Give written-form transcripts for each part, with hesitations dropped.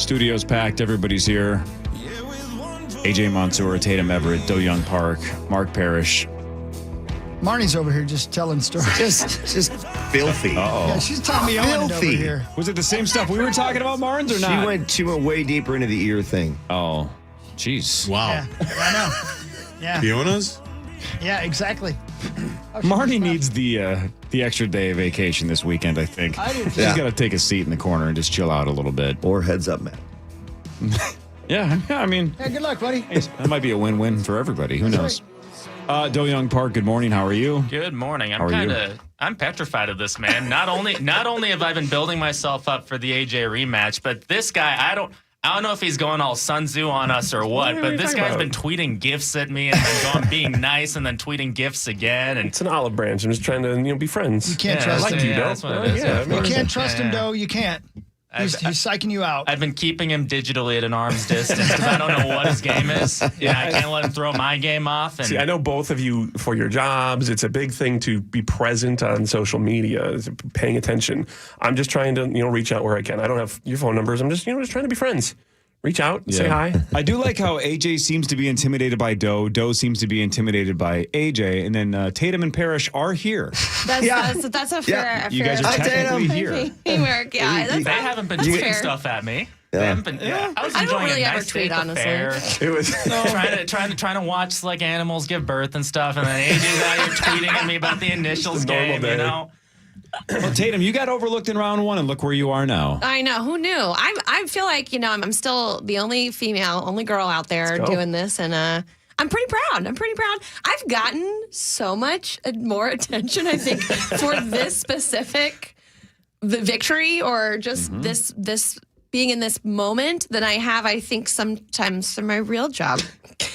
Studio's packed. Everybody's here. AJ Mansour, Tatum Everett, Do-Hyoung Park, Mark Parrish. Marnie's over here just telling stories. Just filthy. Uh-oh. Yeah, she's Tommy Owen over Filthy. here. Was it the same stuff we were talking about, Marnes, or not? She went way deeper into the ear thing. Oh, jeez. Wow. Yeah, I know. Yeah, Fiona's? yeah, exactly. Marnie needs the extra day of vacation this weekend, I think. I do. She's Yeah. got to take a seat in the corner and just chill out a little bit. Or heads up, Matt. Yeah, I mean, Yeah, good luck, buddy. that might be a win-win for everybody. Who knows? Do-Hyoung Park, good morning. How are you? Good morning. How are you? I'm petrified of this man. Not only have I been building myself up for the AJ rematch, but this guy, I don't know if he's going all Sun Tzu on us or what, but this guy's been tweeting gifts at me and then being nice and then tweeting gifts again. And It's an olive branch. I'm just trying to, be friends. You can't trust him. that's what it is. Yeah, You can't trust him, though. You can't. He's psyching you out. I've been keeping him digitally at an arm's distance because I don't know what his game is. Yeah, I can't let him throw my game off. And See, I know both of you for your jobs. It's a big thing to be present on social media, paying attention. I'm just trying to, reach out where I can. I don't have your phone numbers. I'm just, just trying to be friends. Reach out, say hi. I do like how AJ seems to be intimidated by Doe. Doe seems to be intimidated by AJ. And then Tatum and Parrish are here. That's a fair. You guys are technically here. Teamwork. Yeah, they haven't been tweeting stuff at me. They haven't been, I was I don't enjoying really a ever nice tweet, steak honestly. affair. It was trying to watch like animals give birth and stuff, and then AJ's out here tweeting at me about the initials It's a normal game. day. Well, Tatum, you got overlooked in round one, and look where you are now. I know. Who knew? I feel like I'm still the only girl out there Let's go. doing this, and I'm pretty proud. I've gotten so much more attention, I think, for this specific the victory or just this being in this moment than I have, I think, sometimes for my real job.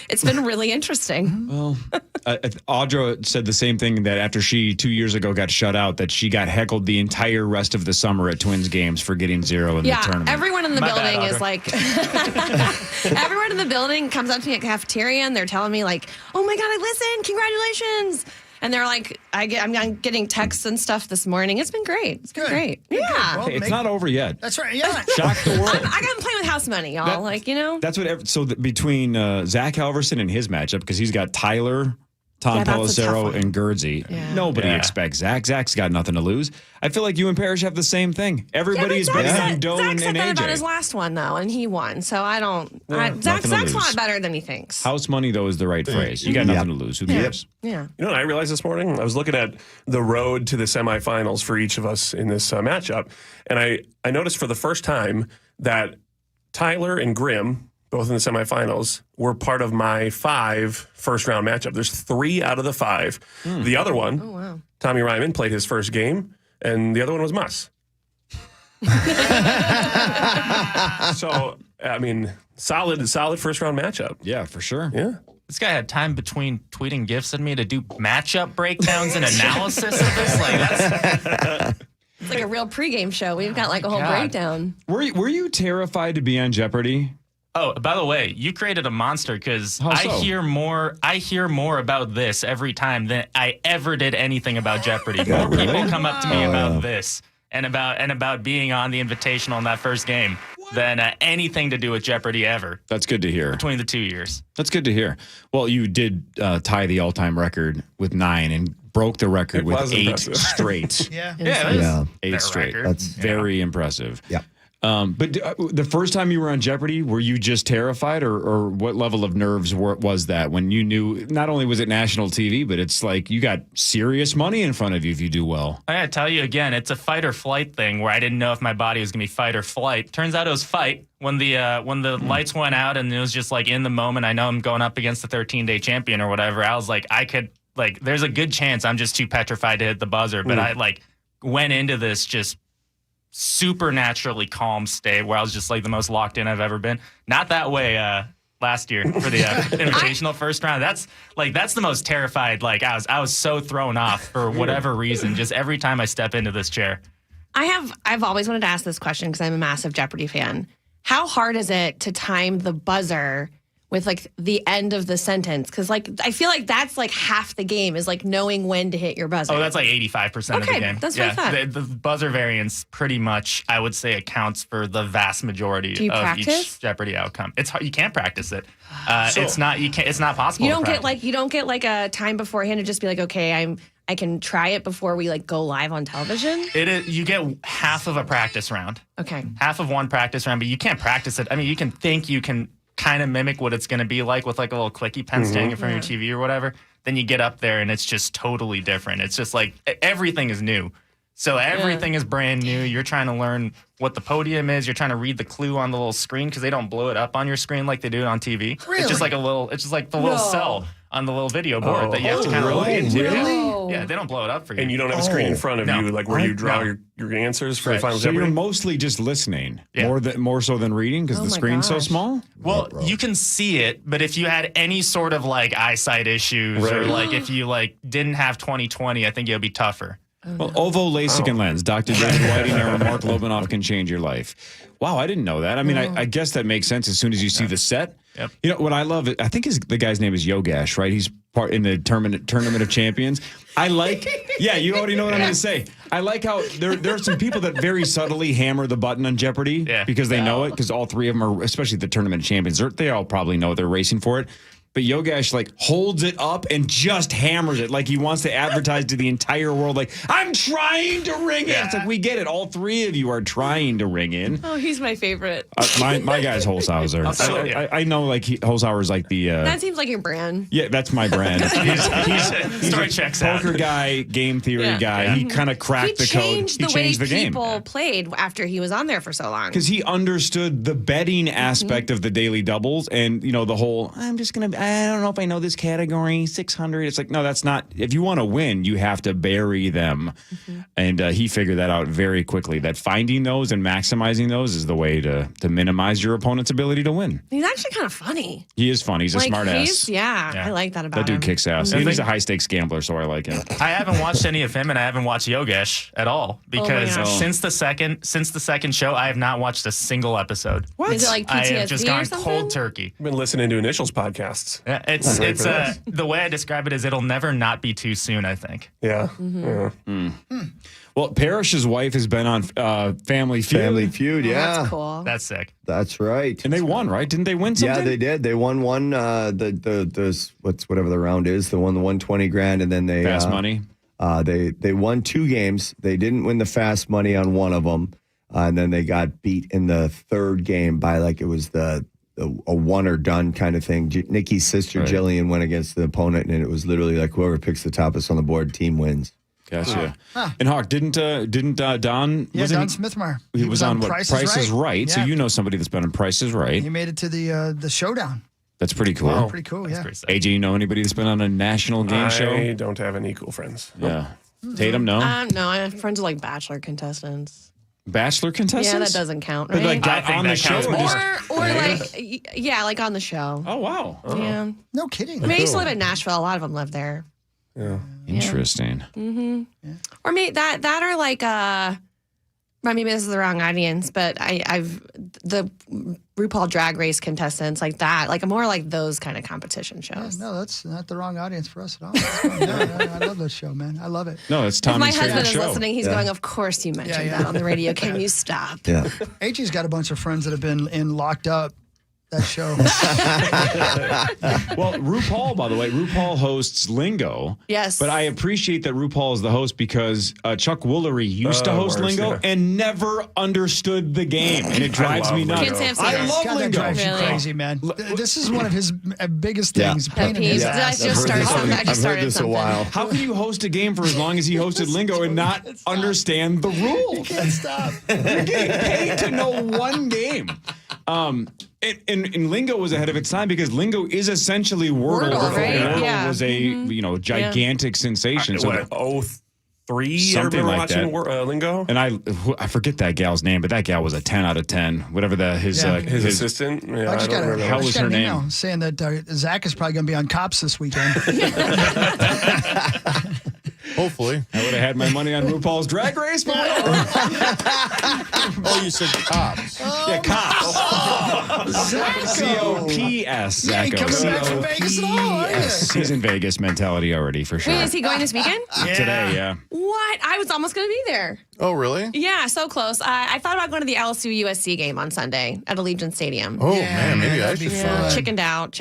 It's been really interesting. Well, Audra said the same thing, that after she 2 years ago got shut out, that she got heckled the entire rest of the summer at Twins games for getting zero in the tournament. Everyone in the My building bad, is Audra. like, everyone in the building comes up to me at cafeteria and they're telling me like, oh my God, I listened, congratulations. And they're like, I'm getting texts and stuff this morning. It's been great. It's been Good. great. Good. Yeah. Well, It's not over yet. That's right. Yeah. Shock the world. I got playing with house money, y'all. That's what. So between Zach Halverson and his matchup, because he's got Tyler, Tom Yeah, that's a tough Pelissero, one. and Gerdzie. Yeah. Nobody Yeah. expects Zach. Zach's got nothing to lose. I feel like you and Parrish have the same thing. Everybody's Zach better said, than Doe Zach and said that about his AJ. last one, though, and he won. So I don't. nothing Zach's to a lose. lot better than he thinks. House money, though, is the right phrase. You got nothing to lose. Who cares? Yeah. You know what I realized this morning? I was looking at the road to the semifinals for each of us in this matchup, and I noticed for the first time that Tyler and Grimm, both in the semifinals, were part of my 5 first-round matchup. There's 3 out of the 5. The other one, Tommy Ryman, played his first game, and the other one was Muss. So, I mean, solid first-round matchup. Yeah, for sure. Yeah. This guy had time between tweeting gifts at me to do matchup breakdowns and analysis of this. Like that's It's like a real pregame show. We've got like a whole God. breakdown. Were you terrified to be on Jeopardy? Oh, by the way, you created a monster because How I so? hear more about this every time than I ever did anything about Jeopardy. More people come up to me about this and about being on the Invitational in that first game than anything to do with Jeopardy ever That's good to hear. between the 2 years. That's good to hear. Well, you did tie the all-time record with 9 and broke the record It with was 8 impressive. straight. Yeah. Yeah, that is Yeah. 8 their straight. record. That's Very impressive. Yeah. But the first time you were on Jeopardy, were you just terrified, or what level of nerves was that when you knew not only was it national TV, but it's like you got serious money in front of you if you do well? I gotta tell you again, it's a fight or flight thing where I didn't know if my body was gonna be fight or flight. Turns out it was fight when the lights went out and it was just like in the moment. I know I'm going up against the 13-day champion or whatever. I was like, there's a good chance I'm just too petrified to hit the buzzer. But I went into this just supernaturally calm state where I was just like the most locked in I've ever been. Not that way last year for the Invitational first round. That's the most terrified. Like I was so thrown off for whatever reason. Just every time I step into this chair. I've always wanted to ask this question because I'm a massive Jeopardy fan. How hard is it to time the buzzer with like the end of the sentence? Because like I feel like that's like half the game is like knowing when to hit your buzzer. Oh, that's like 85% of the game. That's what I thought. The buzzer variance pretty much, I would say, accounts for the vast majority Do you of practice? each Jeopardy outcome. It's hard, you can't practice it. It's not. You can't. It's not possible. You to don't practice. get like a time beforehand to just be like, okay, I can try it before we like go live on television. It is. You get half of a practice round. Okay. Half of one practice round, but you can't practice it. I mean, you can think you can kind of mimic what it's going to be like with like a little clicky pen standing in front of your TV or whatever. Then you get up there and it's just totally different. It's just like everything is new. So everything is brand new. You're trying to learn what the podium is. You're trying to read the clue on the little screen because they don't blow it up on your screen like they do on TV. Really? It's just like the little cell on the little video board that you have to kind of look into. Yeah, they don't blow it up for you. And you don't have a screen in front of No. you, like where you draw your answers for the final So you're Jeopardy? mostly just listening, Yeah. more so than reading because Oh the my screen's so gosh. small. Well, you can see it, but if you had any sort of like eyesight issues or Right. like if you like didn't have 20/20, I think it would be tougher. Well, Ovo, LASIK, and lens. Dr. David Whiting and Mark Lobanoff can change your life. Wow, I didn't know that. I mean, I guess that makes sense as soon as you see the set. Yep. You know what I love? I think the guy's name is Yogesh, right? He's part in the tournament of champions. I like. Yeah, you already know what I'm going to say. I like how there are some people that very subtly hammer the button on Jeopardy because they know it. Because all three of them are, especially the tournament of champions, they all probably know they're racing for it. But Yogesh like holds it up and just hammers it like he wants to advertise to the entire world. Like, I'm trying to ring it. It's like, we get it. All three of you are trying to ring in. Oh, he's my favorite. My guy's Holzhauser. I know like Holzhauer's like the. That seems like your brand. Yeah, that's my brand. He's Story a checks out. poker guy, game theory guy. Yeah. He kind of cracked the code. He changed the way people played after he was on there for so long. Because he understood the betting aspect of the daily doubles and, the whole, I don't know if I know this category, 600. It's like, no, that's not. If you want to win, you have to bury them. And he figured that out very quickly, that finding those and maximizing those is the way to minimize your opponent's ability to win. He's actually kind of funny. He is funny. He's a smart ass. Yeah, I like that about That dude him. kicks ass. He's a high stakes gambler, so I like him. I haven't watched any of him, and I haven't watched Yogesh at all because gosh. since the second show, I have not watched a single episode. What? Is it like I PTSD have just or gone something? cold turkey. I've been listening to Initials podcasts. Yeah, it's the way I describe it is it'll never not be too soon. I think. Yeah. Well, Parrish's wife has been on Family Feud. Family Feud, yeah. That's cool. That's sick. That's right. And they won, right? Didn't they win something? Yeah, they did. They won one, whatever the round is. They won the 120 grand, and then they Fast money. They won 2 games. They didn't win the fast money on one of them, and then they got beat in the third game by it was a one or done kind of thing. Nikki's sister Jillian went against the opponent, and it was literally like whoever picks the toppest on the board, team wins. Gotcha. And Hawk, didn't Don? Yeah, Don Smithmeyer. Smithmeyer. He was on what? Price is Right. So Yeah. you know somebody that's been on Price is Right. He made it to the showdown. That's pretty cool. Wow. Pretty cool, yeah. Pretty sick. AJ, you know anybody that's been on a national game I show? don't have any cool friends. Yeah. Tatum, no? No, I have friends with like Bachelor contestants. Bachelor contestants? Yeah, that doesn't count, But right? like got I think on the that show counts or more. just or like on the show. Oh wow. Yeah. No kidding. I mean, I used to live in Nashville. A lot of them live there. Yeah. Interesting. Or maybe that or like maybe this is the wrong audience, but I've the RuPaul Drag Race contestants like that, like more like those kind of competition shows. No, that's not the wrong audience for us at all. That's fine. Yeah, I love that show, man. I love it. No, it's If my Tommy's husband favorite is show. listening, he's going, of course you mentioned that on the radio. Can you stop? Yeah. AG's got a bunch of friends that have been locked up. That show. Well, RuPaul, by the way, RuPaul hosts Lingo. Yes. But I appreciate that RuPaul is the host because Chuck Woolery used to host worse, Lingo yeah. and never understood the game. And it drives me nuts. Can't say I've seen I it. love God, that Lingo. drives you Really? crazy, man. This is one of his biggest things. Yeah. Pain in his peeves. ass. I just started something. I I've just heard started this a something. while. How can you host a game for as long as he hosted Lingo and not understand the rules? Can't stop. You're getting paid to know one game. And Lingo was ahead of its time because Lingo is essentially Wordle. Wordle, right? Wordle Yeah. was a gigantic sensation. So What, 03? Something I remember like watching that. Lingo. and I forget that gal's name, but that gal was a 10 out of 10. Whatever His assistant. Yeah, I just got remember. Hell was her an name? email saying that Zach is probably going to be on Cops this weekend. Hopefully. I would have had my money on RuPaul's Drag Race, but Oh, you said cops. yeah, cops. C-O-P-S. You ain't Zacco. coming back from Vegas at all, are you? C-O-P-S. He's in Vegas mentality already, for sure. Wait, is he going this weekend? Today, yeah. What? I was almost going to be there. Oh, really? Yeah, so close. I thought about going to the LSU USC game on Sunday at Allegiant Stadium. Oh, Yeah, man, maybe I that'd be should. fun. Chickened out.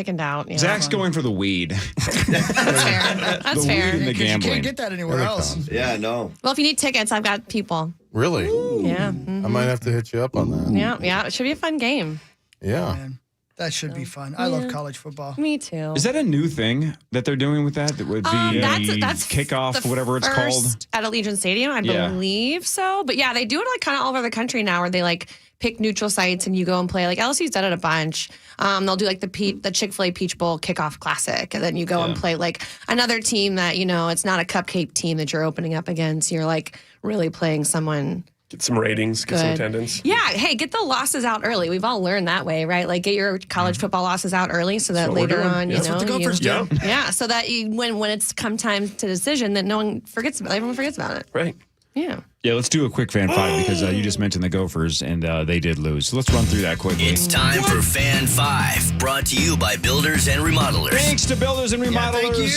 Yeah. Zach's going for the weed. That's fair. That's The fair. weed and the 'Cause you gambling. can't get that anywhere Here they else. come. Yeah, no. Well, if you need tickets, I've got people. Really? Yeah. I might have to hit you up on that. Yeah. It should be a fun game. Yeah. Man, that should be fun. I love college football. Me too. Is that a new thing that they're doing with that? With the That's kickoff, the whatever it's called? first at Allegiant Stadium, I Yeah. believe so. But yeah, they do it like kind of all over the country now, where they like pick neutral sites and you go and play. Like LSU's done it a bunch. They'll do like the Chick-fil-A Peach Bowl kickoff classic, and then you go and play like another team that it's not a cupcake team that you're opening up against. You're like really playing someone. Get some ratings, get some Good. attendance. Yeah, hey, get the losses out early. We've all learned that way, right? Like get your college football losses out early, so that what we're later doing. on, Yeah. That's what the Gophers do. Yeah, yeah, so that when it's come time to decision, that no one forgets about. Everyone forgets about it. right. Yeah. Yeah, let's do a quick fan five because you just mentioned the Gophers and they did lose. So let's run through that quickly. It's time for Fan 5, brought to you by Builders and Remodelers. Thanks to Builders and Remodelers. thank you.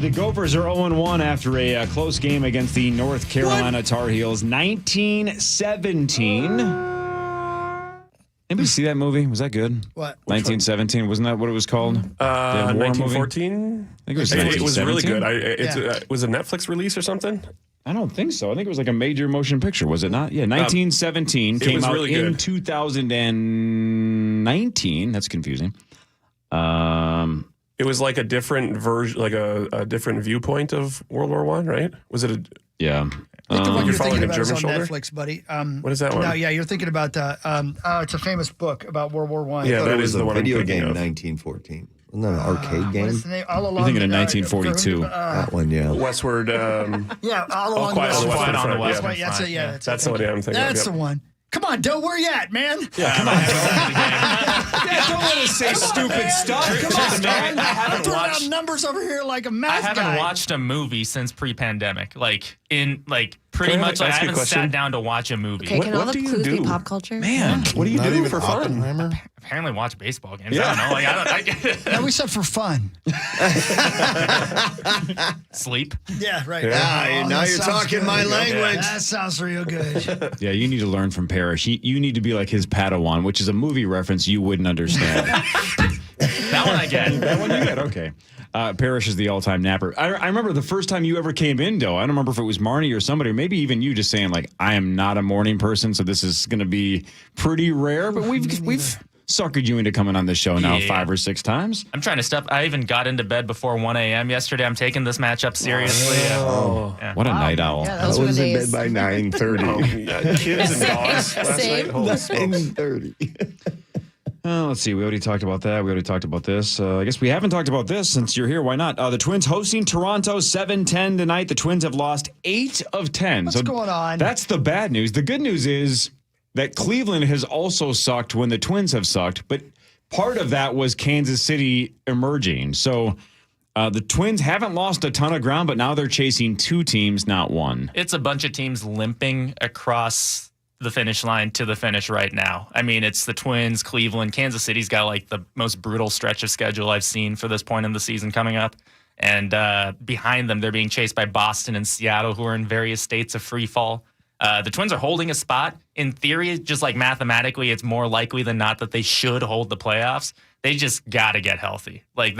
The Gophers are 0-1 after a close game against the North Carolina Tar Heels, 1917. Anybody see that movie? Was that good? What? 1917, wasn't that what it was called? The war movie? 1914. I think it was It was really 1917. good. Was it a Netflix release or something? I don't think so. I think it was like a major motion picture, was it not? Yeah, 1917 came was out really in good. 2019. That's confusing. It was like a different version, like a different viewpoint of World War One, right? Was it a? Yeah. I think the one You're you're following thinking a about is on German shoulder? Netflix, buddy. What is that one? No, yeah, you're thinking about it's a famous book about World War One. Yeah, That that was is the the one I'm video thinking game, of. 1914. Wasn't that an arcade What game? is the name? All along. You're thinking of the- 1942. That one, yeah. Westward. Yeah, all along Quiet on the Western Western Front. Front, That's yeah. right. That's it. Yeah, That's the one I'm thinking of, That's yep. the one. Come on, Doe, where you at, man? Yeah, don't let us say stupid stuff. Come on, man. I haven't Throwing out watched. numbers over here like a I math haven't guy. watched a movie since pre-pandemic. Pretty Can I much, I ask you a haven't question? sat down to watch a movie. Okay, can all what the do you clues be do? pop culture? Man, What do you Not do even for fun? Oppenheimer? Apparently, watch baseball games. Yeah. I don't know. No, we said for fun. Sleep. Yeah, right. Yeah, now that you're sounds talking good. my language. That sounds real good. Yeah, you need to learn from Parrish. You need to be like his Padawan, which is a movie reference you wouldn't understand. That one I get. That one you get, okay. Parrish is the all-time napper. I remember the first time you ever came in, though. I don't remember if it was Marnie or somebody, or maybe even you just saying, like, I am not a morning person, so this is going to be pretty rare. But we've suckered you into coming on this show now Yeah. 5 or 6 times. I'm trying to step. I even got into bed before 1 a.m. yesterday. I'm taking this matchup seriously. Yeah. What a night owl. Yeah, I those were was the in bed days. by 9:30. Yeah, kids and dogs last Same. night. Holy smokes. 9:30. Let's see. We already talked about that. We already talked about this. I guess we haven't talked about this since you're here. Why not? The Twins hosting Toronto 7-10 tonight. The Twins have lost 8 of 10. What's going on? That's the bad news. The good news is that Cleveland has also sucked when the Twins have sucked, but part of that was Kansas City emerging. So the Twins haven't lost a ton of ground, but now they're chasing 2 teams, not 1. It's a bunch of teams limping across the finish line to the finish right now. I mean, it's the Twins, Cleveland, Kansas City's got like the most brutal stretch of schedule I've seen for this point in the season coming up. And behind them, they're being chased by Boston and Seattle, who are in various states of free fall. The Twins are holding a spot. In theory, just like mathematically, it's more likely than not that they should hold the playoffs. They just got to get healthy. Like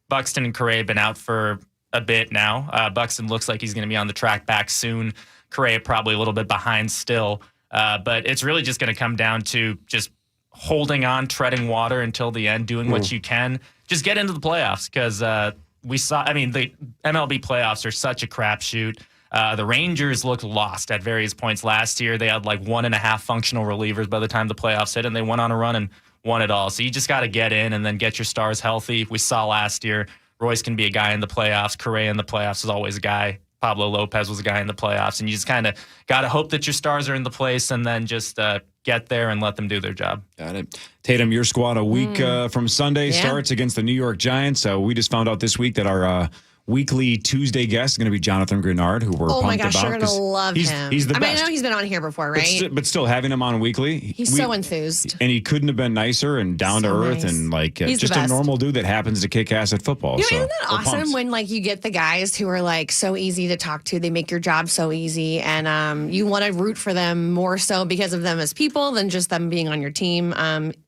Buxton and Correa have been out for a bit now. Buxton looks like he's going to be on the track back soon. Correa probably a little bit behind still. But it's really just going to come down to just holding on, treading water until the end, doing what you can. Just get into the playoffs because the MLB playoffs are such a crapshoot. The Rangers looked lost at various points last year. They had like 1.5 functional relievers by the time the playoffs hit, and they went on a run and won it all. So you just got to get in and then get your stars healthy. We saw last year Royce can be a guy in the playoffs. Correa in the playoffs is always a guy. Pablo Lopez was a guy in the playoffs, and you just kind of got to hope that your stars are in the place and then just get there and let them do their job. Got it. Tatum, your squad a week from Sunday starts against the New York Giants. We just found out this week that our weekly Tuesday guest is going to be Jonathan Grenard, who we're Oh my pumped gosh, about. you're gonna 'cause love him. He's the I mean, best. I know he's been on here before, right? But still having him on weekly. He's so enthused. And he couldn't have been nicer and down to So earth nice. and like He's the just a best. normal dude that happens to kick ass at football. You know, so isn't that we're awesome pumped. when like you get the guys who are like so easy to talk to? They make your job so easy, and you want to root for them more so because of them as people than just them being on your team.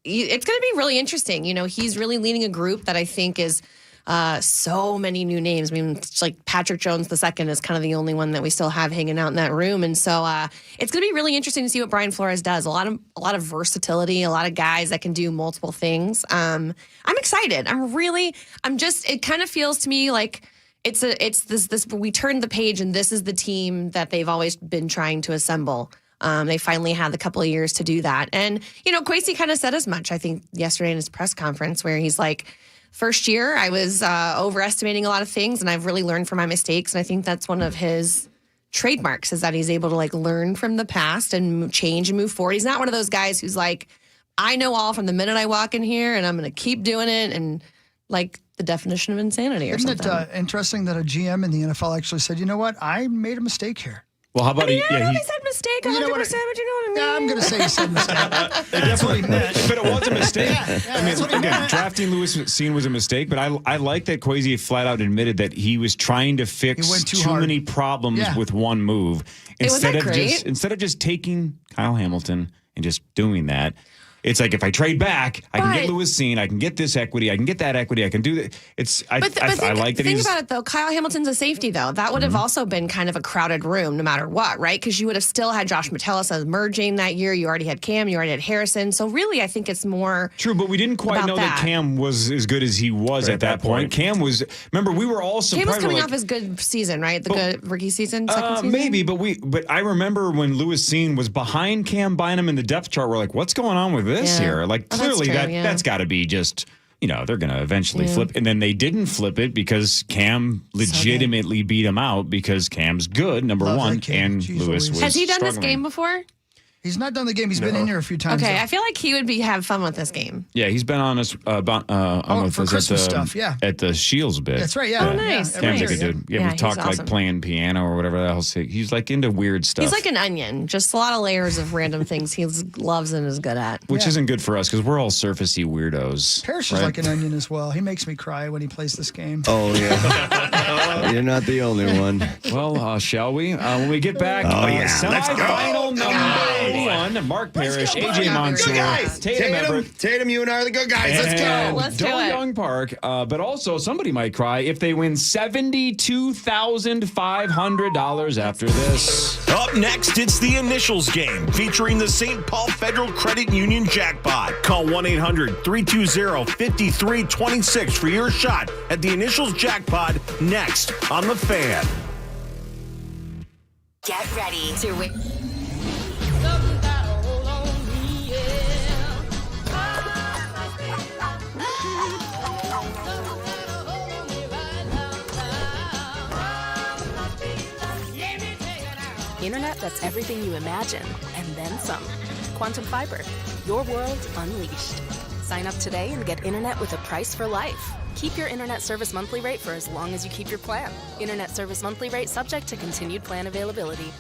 It's going to be really interesting. You know, he's really leading a group that I think is so many new names. I mean, it's like Patrick Jones II is kind of the only one that we still have hanging out in that room, and so it's going to be really interesting to see what Brian Flores does. A lot of versatility, a lot of guys that can do multiple things. I'm excited. It kind of feels to me like it's this. We turned the page, and this is the team that they've always been trying to assemble. They finally had the couple of years to do that, and you know, Kwesi kind of said as much. I think yesterday in his press conference, where he's like, first year, I was overestimating a lot of things, and I've really learned from my mistakes. And I think that's one of his trademarks is that he's able to like learn from the past and change and move forward. He's not one of those guys who's like, I know all from the minute I walk in here, and I'm going to keep doing it, and like the definition of insanity or Isn't something. it interesting that a GM in the NFL actually said, you know what, I made a mistake here. Well, how about I know they said mistake 100%, You know what but you know what I mean? Yeah, I'm going to say he said mistake. That's what he meant. But it was a mistake. I mean, that's what he again, meant. drafting Lewis Cine was a mistake, but I like that Kwesi flat out admitted that he was trying to fix He went too too hard. many problems Yeah. with one move. Was that great? Instead of just taking Kyle Hamilton and just doing that. It's like if I trade back, I can get But- Lewis Cine, I can get this equity, I can get that equity, I can do that. I like that think he's about it though. Kyle Hamilton's a safety though. That would have also been kind of a crowded room no matter what, right? Because you would have still had Josh Metellus as merging that year. You already had Cam. You already had Harrison. So really, I think it's more true, but we didn't quite about know that that. Cam was as good as he was at that point. Cam was. Remember, we were all surprised. Cam was coming like, off his good season, right? The good rookie season, second season. Maybe, but I remember when Lewis Cine was behind Cam Bynum in the depth chart. We're like, what's going on with this Yeah. here? Like, Oh, that's clearly true, yeah. that's got to be just. You know, they're going to eventually flip. And then they didn't flip it because Cam legitimately beat him out because Cam's good, number Love one, that kid. and Jeez Lewis Louise. was Has he done this struggling. game before? He's not done the game. He's been in here a few times. Okay, though. I feel like he would have fun with this game. Yeah, he's been on us on with for us Christmas at the, stuff, yeah. at the Shields bit. That's right, yeah. Oh, nice. Yeah, Cam's every like a year, dude. yeah. Yeah, we He's talked awesome. like playing piano or whatever the hell. He's like into weird stuff. He's like an onion, just a lot of layers of random things he loves and is good at. which Yeah. isn't good for us because we're all surfacey weirdos. Parrish is like an onion as well. He makes me cry when he plays this game. Oh, yeah. You're not the only one. Well, shall we? When we get back, Oh, yeah. Let's go. semifinal number one, Mark Parrish, go, AJ Mark. Mansour, Good guys. Tatum Everett, Tatum, you and I are the good guys. Let's and go. Let's do it. Do-Hyoung Park. But also, somebody might cry if they win $72,500 after this. Up next, it's the Initials game featuring the St. Paul Federal Credit Union Jackpot. Call 1-800-320-5326 for your shot at the Initials Jackpot next on The Fan. Get ready to win. Internet that's everything you imagine, and then some. Quantum Fiber, your world unleashed. Sign up today and get internet with a price for life. Keep your internet service monthly rate for as long as you keep your plan. Internet service monthly rate subject to continued plan availability.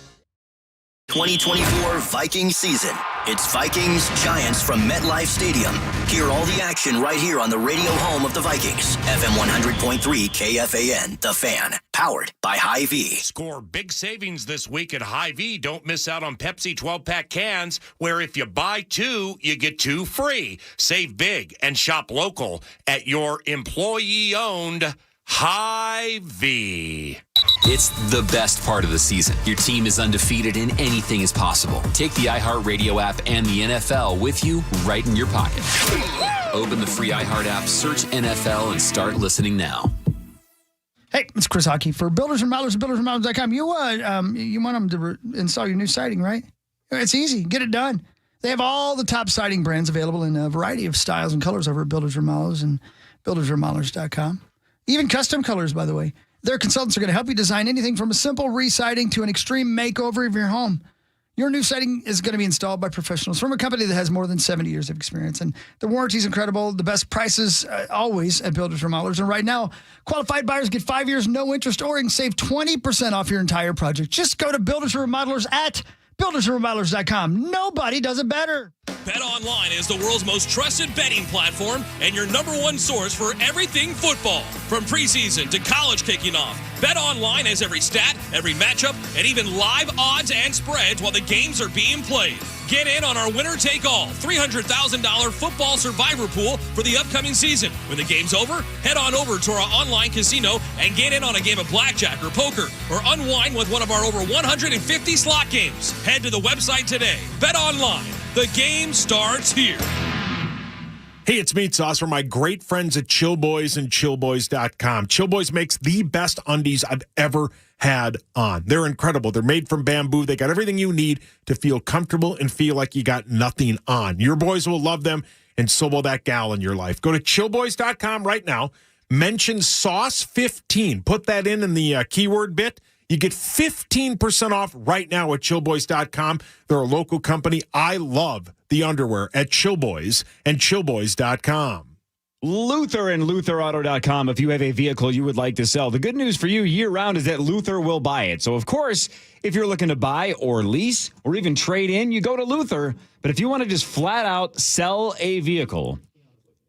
2024 Vikings season. It's Vikings Giants from MetLife Stadium. Hear all the action right here on the radio home of the Vikings. FM 100.3 KFAN, The Fan. Powered by Hy-Vee. Score big savings this week at Hy-Vee. Don't miss out on Pepsi 12-pack cans, where if you buy two, you get two free. Save big and shop local at your employee-owned Hy-Vee. It's the best part of the season. Your team is undefeated and anything is possible. Take the iHeartRadio app and the NFL with you right in your pocket. Open the free iHeart app, search NFL, and start listening now. Hey, it's Chris Hockey for Builders and Modelers at buildersandmodelers.com. You want them to install your new siding, right? It's easy. Get it done. They have all the top siding brands available in a variety of styles and colors over at Builders and Modelers and buildersandmodelers.com. Even custom colors, by the way. Their consultants are going to help you design anything from a simple re-siding to an extreme makeover of your home. Your new siding is going to be installed by professionals from a company that has more than 70 years of experience. And the warranty is incredible. The best prices always at Builders Remodelers. And right now, qualified buyers get 5 years, no interest, or you can save 20% off your entire project. Just go to Builders Remodelers at buildersremodelers.com. Nobody does it better. BetOnline is the world's most trusted betting platform and your number one source for everything football. From preseason to college kicking off, BetOnline has every stat, every matchup, and even live odds and spreads while the games are being played. Get in on our winner-take-all $300,000 football survivor pool for the upcoming season. When the game's over, head on over to our online casino and get in on a game of blackjack or poker, or unwind with one of our over 150 slot games. Head to the website today. BetOnline. The game starts here. Hey, it's Meat Sauce from my great friends at Chill Boys and ChillBoys.com. Chill Boys makes the best undies I've ever had on. They're incredible. They're made from bamboo. They got everything you need to feel comfortable and feel like you got nothing on. Your boys will love them, and so will that gal in your life. Go to ChillBoys.com right now. Mention Sauce15. Put that in the keyword bit. You get 15% off right now at chillboys.com. They're a local company. I love the underwear at Chillboys and chillboys.com. Luther and LutherAuto.com. If you have a vehicle you would like to sell, the good news for you year-round is that Luther will buy it. So, of course, if you're looking to buy or lease or even trade in, you go to Luther. But if you want to just flat out sell a vehicle,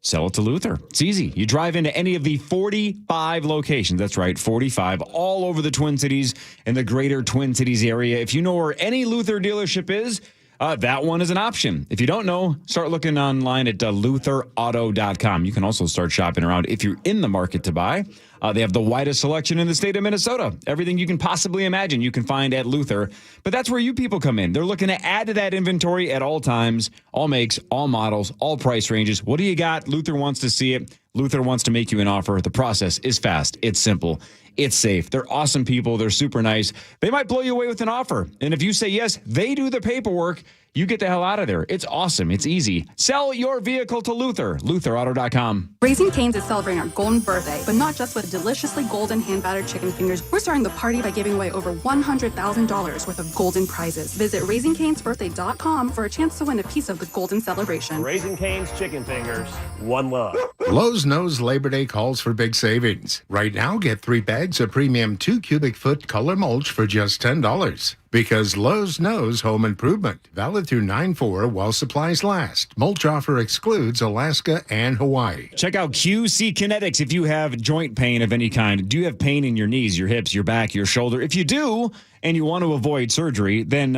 sell it to Luther. It's easy. You drive into any of the 45 locations. That's right, 45, all over the Twin Cities and the greater Twin Cities area. If you know where any Luther dealership is, that one is an option. If you don't know, start looking online at LutherAuto.com. You can also start shopping around if you're in the market to buy. They have the widest selection in the state of Minnesota. Everything you can possibly imagine you can find at Luther. But that's where you people come in. They're looking to add to that inventory at all times, all makes, all models, all price ranges. What do you got? Luther wants to see it. Luther wants to make you an offer. The process is fast. It's simple. It's safe. They're awesome people. They're super nice. They might blow you away with an offer. And if you say yes, they do the paperwork. You get the hell out of there. It's awesome. It's easy. Sell your vehicle to Luther. LutherAuto.com. Raising Cane's is celebrating our golden birthday, but not just with deliciously golden hand-battered chicken fingers. We're starting the party by giving away over $100,000 worth of golden prizes. Visit RaisingCanesBirthday.com for a chance to win a piece of the golden celebration. Raising Cane's chicken fingers. One love. Lowe's knows Labor Day calls for big savings. Right now, get 3 bags of premium 2 cubic foot color mulch for just $10. Because Lowe's knows home improvement. Valid through 9/4 while supplies last. Mulch offer excludes Alaska and Hawaii. Check out QC Kinetics if you have joint pain of any kind. Do you have pain in your knees, your hips, your back, your shoulder? If you do, and you want to avoid surgery, then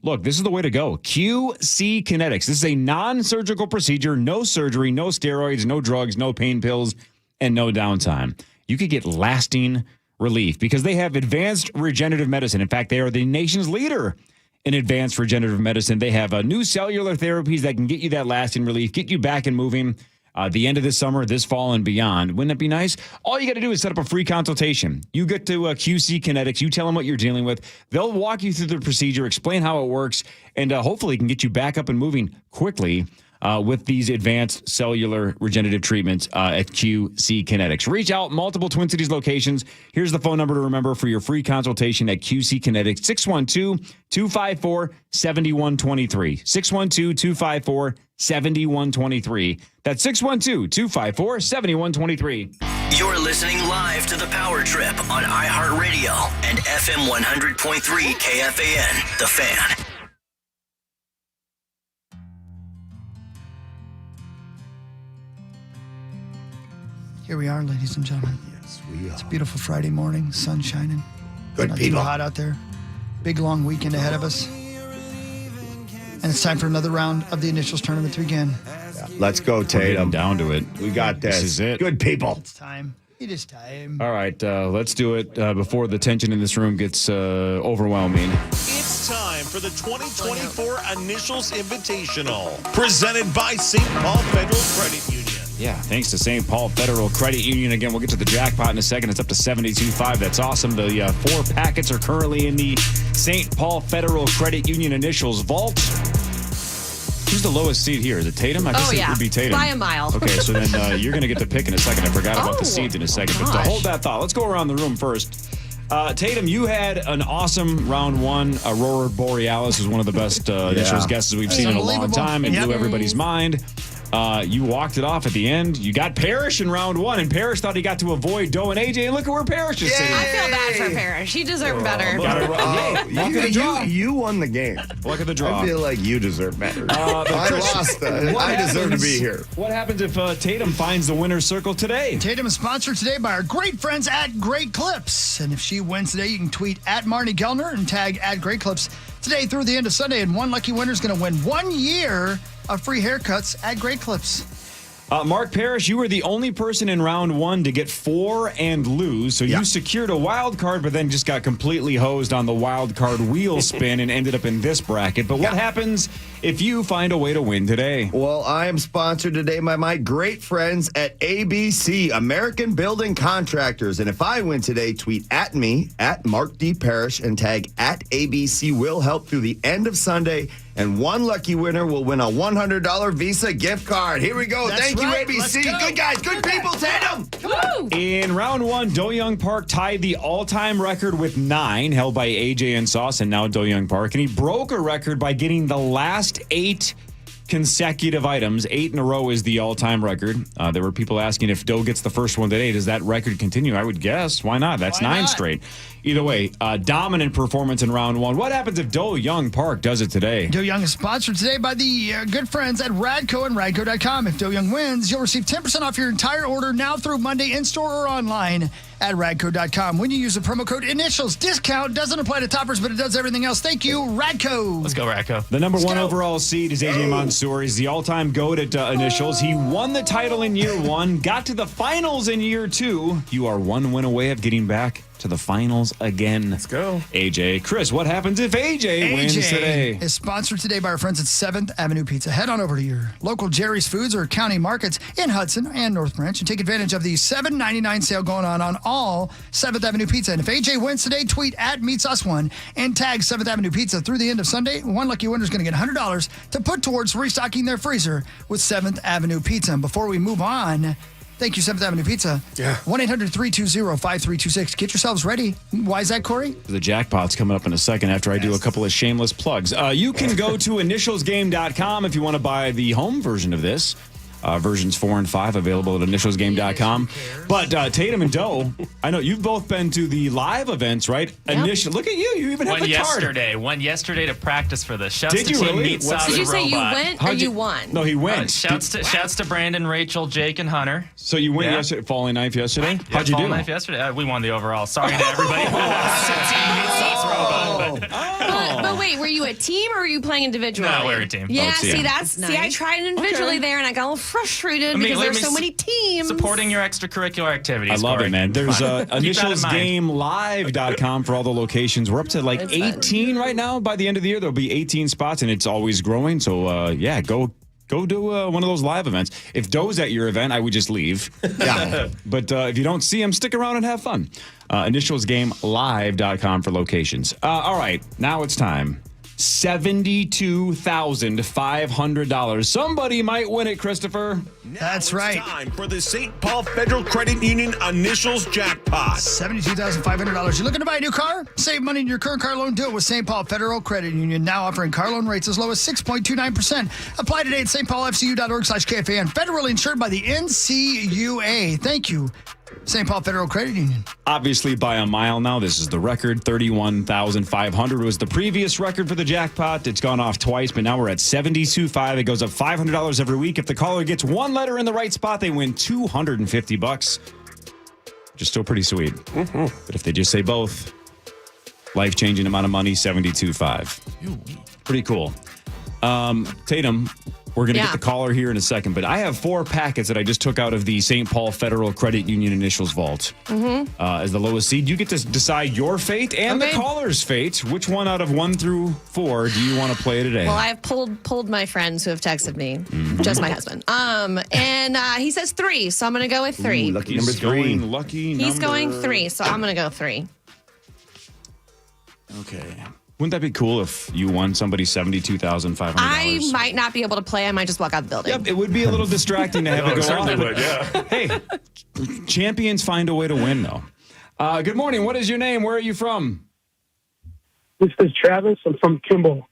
look, this is the way to go. QC Kinetics. This is a non-surgical procedure. No surgery, no steroids, no drugs, no pain pills, and no downtime. You could get lasting relief because they have advanced regenerative medicine. In fact, they are the nation's leader in advanced regenerative medicine. They have new cellular therapies that can get you that lasting relief, get you back and moving the end of this summer, this fall, and beyond. Wouldn't it be nice? All you got to do is set up a free consultation. You get to QC Kinetics. You tell them what you're dealing with. They'll walk you through the procedure, explain how it works, and hopefully can get you back up and moving quickly with these advanced cellular regenerative treatments at QC Kinetics. Reach out, multiple Twin Cities locations. Here's the phone number to remember for your free consultation at QC Kinetics, 612-254-7123. 612-254-7123. That's 612-254-7123. You're listening live to The Power Trip on iHeartRadio and FM 100.3 KFAN, The Fan. Here we are, ladies and gentlemen. Yes, we are. It's a beautiful Friday morning, sun shining. Good Not people. too hot out there. Big, long weekend ahead of us. And it's time for another round of the Initials tournament to begin. Yeah. Let's go, Tatum. Down to it. We got this. This is it. Good people. It's time. It is time. All right, let's do it before the tension in this room gets overwhelming. It's time for the 2024 Initials Invitational, presented by St. Paul Federal Credit Union. Yeah, thanks to St. Paul Federal Credit Union. Again, we'll get to the jackpot in a second. It's up to $72.5. That's awesome. The 4 packets are currently in the St. Paul Federal Credit Union Initials vault. Who's the lowest seed here? Is it Tatum? I guess it would be Tatum. By a mile. Okay, so then you're going to get the pick in a second. I forgot about the seeds in a second. But to hold that thought, let's go around the room first. Tatum, you had an awesome round one. Aurora Borealis was one of the best initials guesses we've seen in a long time. It blew everybody's mind. You walked it off at the end. You got Parrish in round one, and Parrish thought he got to avoid Doe and AJ. And look at where Parrish is sitting. I feel bad for Parrish. He deserved better. You won the game. Luck of the draw. I feel like you deserve better. I lost. I deserve to be here. What happens if Tatum finds the winner's circle today? Tatum is sponsored today by our great friends at Great Clips. And if she wins today, you can tweet at Marnie Kellner and tag at Great Clips today through the end of Sunday. And one lucky winner is going to win 1 year of free haircuts at Great Clips. Mark Parrish, you were the only person in round one to get 4 and lose. So you secured a wild card, but then just got completely hosed on the wild card wheel spin and ended up in this bracket. But what happens if you find a way to win today? Well, I am sponsored today by my great friends at ABC, American Building Contractors. And if I win today, tweet at me, at Mark D. Parrish, and tag at ABC will help through the end of Sunday. And one lucky winner will win a $100 Visa gift card. Here we go. Thank you, ABC. Good guys, good people. Tatum. In round one, Do-Hyoung Park tied the all-time record with 9, held by AJ and Sauce, and now Do-Hyoung Park. And he broke a record by getting the last 8 consecutive items. 8 in a row is the all-time record. There were people asking if Do gets the first one today, does that record continue? I would guess. Why not? That's 9 straight. Either way, dominant performance in round one. What happens if Do-Hyoung Park does it today? Do-Hyoung is sponsored today by the good friends at Radco and Radco.com. If Do-Hyoung wins, you'll receive 10% off your entire order now through Monday in-store or online at Radco.com. When you use the promo code INITIALS, discount doesn't apply to toppers, but it does everything else. Thank you, Radco. Let's go, Radco. The number one overall seed is AJ Mansour. He's the all-time GOAT at initials. He won the title in year 1, got to the finals in year 2. You are 1 win away of getting back to the finals again. Let's go. AJ. Chris, what happens if AJ wins today? Is sponsored today by our friends at 7th Avenue Pizza. Head on over to your local Jerry's Foods or county markets in Hudson and North Branch and take advantage of the $7.99 sale going on all 7th Avenue Pizza. And if AJ wins today, tweet at MeetsUs1 and tag 7th Avenue Pizza through the end of Sunday. One lucky winner is going to get $100 to put towards restocking their freezer with 7th Avenue Pizza. And before we move on, thank you, 7th Avenue Pizza. Yeah. 1-800-320-5326. Get yourselves ready. Why is that, Corey? The jackpot's coming up in a second after I do a couple of shameless plugs. You can go to initialsgame.com if you want to buy the home version of this. Versions 4 and 5 available at initialsgame.com. But Tatum and Doe, I know you've both been to the live events, right? Yep. Look at you. You even have the card. Went yesterday to practice for this. Shouts Did to you Team really? Meat Sauce Did you say you Robot. went or you won? No, he went. Shouts to Brandon, Rachel, Jake, and Hunter. So you went yesterday, Falling Knife yesterday? How'd you do? Falling Knife yesterday. We won the overall. Sorry to everybody who lost to Team Meat Sauce Robot. But wait, were you a team or were you playing individually? No, we're a team. Yeah, team. see, I tried individually there and I got a little frustrated because there's so many teams. Supporting your extracurricular activities. I love Corey. it, man. There's Keep that in mind. initialsgamelive.com for all the locations. We're up to like 18 right now. By the end of the year, there'll be 18 spots, and it's always growing. So, go do one of those live events. If Doe's at your event, I would just leave. Yeah. But if you don't see him, stick around and have fun. Initialsgamelive.com for locations. All right, now it's time. $72,500. Somebody might win it, Christopher. That's right. Time for the St. Paul Federal Credit Union Initials Jackpot. $72,500. You looking to buy a new car? Save money in your current car loan. Do it with St. Paul Federal Credit Union. Now offering car loan rates as low as 6.29%. Apply today at stpaulfcu.org/KFAN. Federally insured by the NCUA. Thank you, St. Paul Federal Credit Union. Obviously, by a mile now, this is the record. 31,500 was the previous record for the jackpot. It's gone off twice, but now we're at 72.5. It goes up $500 every week. If the caller gets one letter in the right spot, they win $250, which is still pretty sweet. Mm-hmm. But if they just say both, life-changing amount of money, 72.5. Pretty cool. Tatum, we're going to get the caller here in a second, but I have 4 packets that I just took out of the St. Paul Federal Credit Union Initials Vault. As the lowest seed, you get to decide your fate and the caller's fate. Which one out of 1 through 4 do you want to play today? Well, I've pulled my friends who have texted me, just my husband. And he says 3, so I'm going to go with 3. Ooh, lucky number 3. He's going 3, so I'm going to go 3. Okay. Wouldn't that be cool if you won somebody $72,500? I might not be able to play. I might just walk out the building. Yep, it would be a little distracting to have it go on. Would, yeah. Hey, champions find a way to win, though. Good morning. What is your name? Where are you from? This is Travis. I'm from Kimball.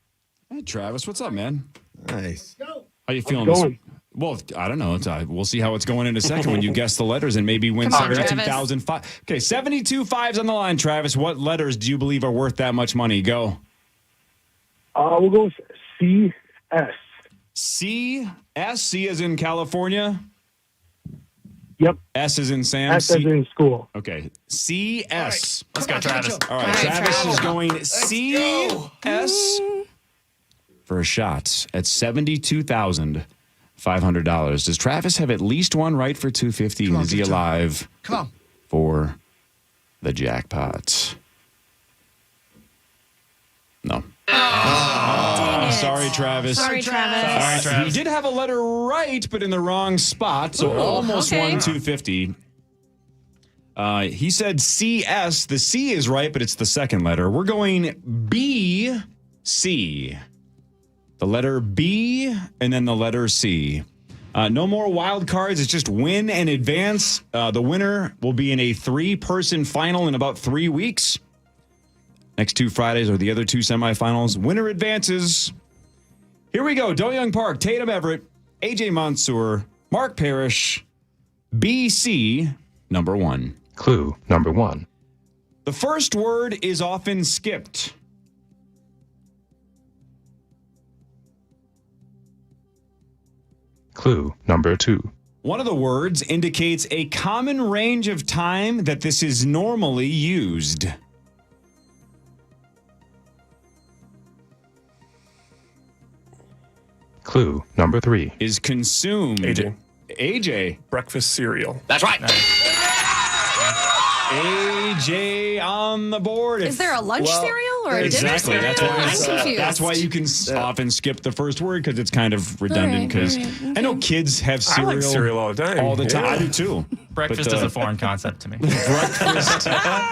Hey, Travis. What's up, man? Nice. How you feeling? How's it going? Well, I don't know. We'll see how it's going in a second when you guess the letters and maybe win Come on, 72,005. Okay, 72 fives on the line, Travis. What letters do you believe are worth that much money? Go. We'll go with CS. C. S. C as in California. Yep. S as in Sam. S as in school. Okay. C. S. Let's go, Travis. All right, Travis is going C. S. for a shot at $72,500. Does Travis have at least one right for $250? And is he alive? Come on. For the jackpot? No. Dang it. Sorry, Travis. Sorry, Travis. He did have a letter right, but in the wrong spot, so almost won $250. He said CS. The C is right, but it's the second letter. We're going B, C. The letter B and then the letter C. No more wild cards. It's just win and advance. The winner will be in a 3-person final in about 3 weeks. Next 2 Fridays are the other 2 semifinals. Winner advances. Here we go. Do-Hyoung Park, Tatum, Everett, AJ Mansour, Mark Parrish, BC, number 1. Clue number 1. The first word is often skipped. Clue number 2. One of the words indicates a common range of time that this is normally used. Clue number 3. Is consumed. AJ. Breakfast cereal. That's right. AJ on the board. Is there a lunch cereal or a dinner exactly. cereal? I'm confused. That's why you can often skip the first word because it's kind of redundant. Because I know kids have cereal, I like cereal all the time. All the time. Yeah. I do too. Breakfast is a foreign concept to me. Breakfast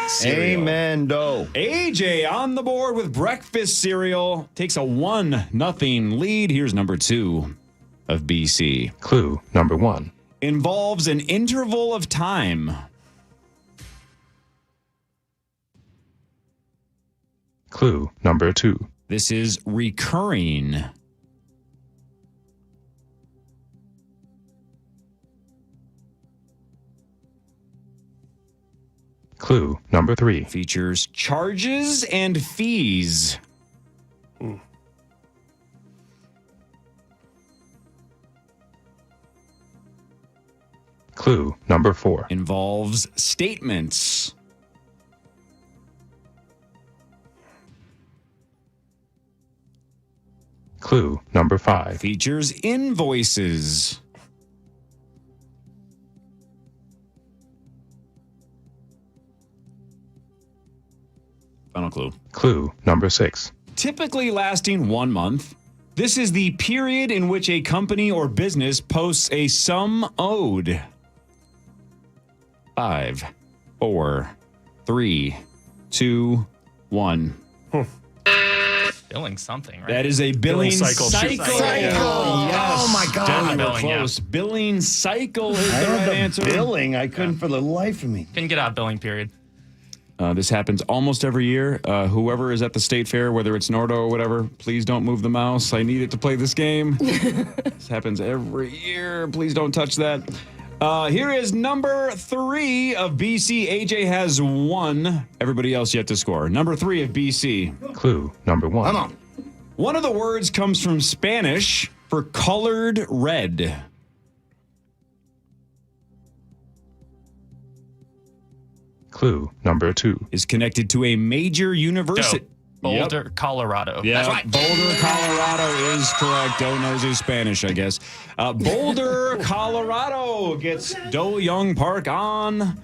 cereal. Amen, Do. AJ on the board with breakfast cereal. Takes a 1-0 lead. Here's number 2 of BC. Clue number 1. Involves an interval of time. Clue number 2. This is recurring. Clue number 3. Features charges and fees. Clue number 4. Involves statements. Clue number 5. Features invoices. Final clue. Clue number 6. Typically lasting 1 month. This is the period in which a company or business posts a sum owed. 5, 4, 3, 2, 1. Billing something, right? That is a billing cycle. Cycle. Yes. Oh, my God. Definitely Billing, close. Billing cycle is I the had right the answer. billing. I couldn't for the life of me. Couldn't get out billing period. This happens almost every year. Whoever is at the state fair, whether it's Nordo or whatever, please don't move the mouse. I need it to play this game. This happens every year. Please don't touch that. Here is number 3 of BC. AJ has 1. Everybody else yet to score. Number 3 of BC. Clue number 1. Come on. One of the words comes from Spanish for colored red. Clue number 2. Is connected to a major university. Boulder, Colorado. Yeah, That's right. Boulder, Colorado is correct. Do knows his Spanish, I guess. Boulder, Colorado gets Do-Hyoung Park on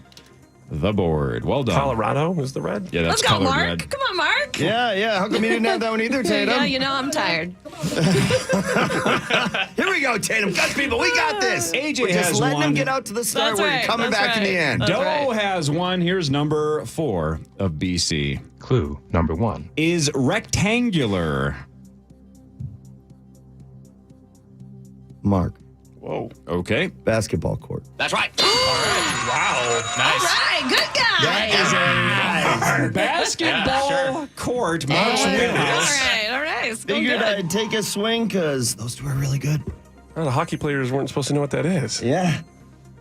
the board. Well done. Colorado is the red? Yeah, that's Let's go, colored Mark. red. Come on, Mark. Yeah. How come you didn't have that one either, Tatum? Yeah, you know I'm tired. Here we go, Tatum. Guts people, we got this. AJ We're just has letting one. him get out to the start. That's We're right, coming that's back in the right. end. That's Doe right. has 1. Here's number 4 of BC. Clue number 1. Is rectangular. Mark. Whoa. Okay. Basketball court. That's right. Wow. Nice. All right, good guy. Basketball court. Mark's wheelhouse. All right. It's going Figured good. I'd take a swing because those two are really good. Well, the hockey players weren't supposed to know what that is. Yeah.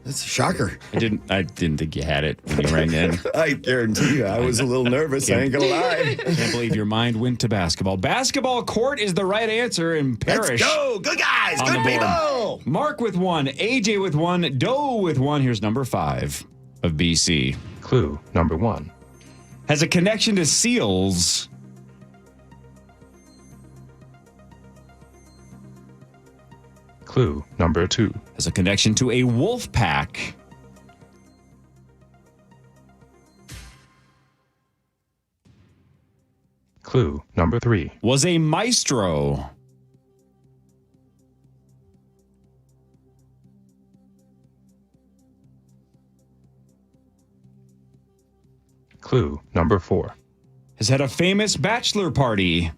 That's a shocker. I didn't think you had it when you rang in. I guarantee you, I was a little nervous. I ain't gonna lie. Can't believe your mind went to basketball. Basketball court is the right answer, and Parrish. Let's go. Good guys. on Good the board. people. Mark with 1, AJ with 1, Doe with 1. Here's number 5 of BC. Clue number 1. Has a connection to seals. Clue number 2. Has a connection to a wolf pack. Clue number 3. Was a maestro. Clue number 4. Has had a famous bachelor party.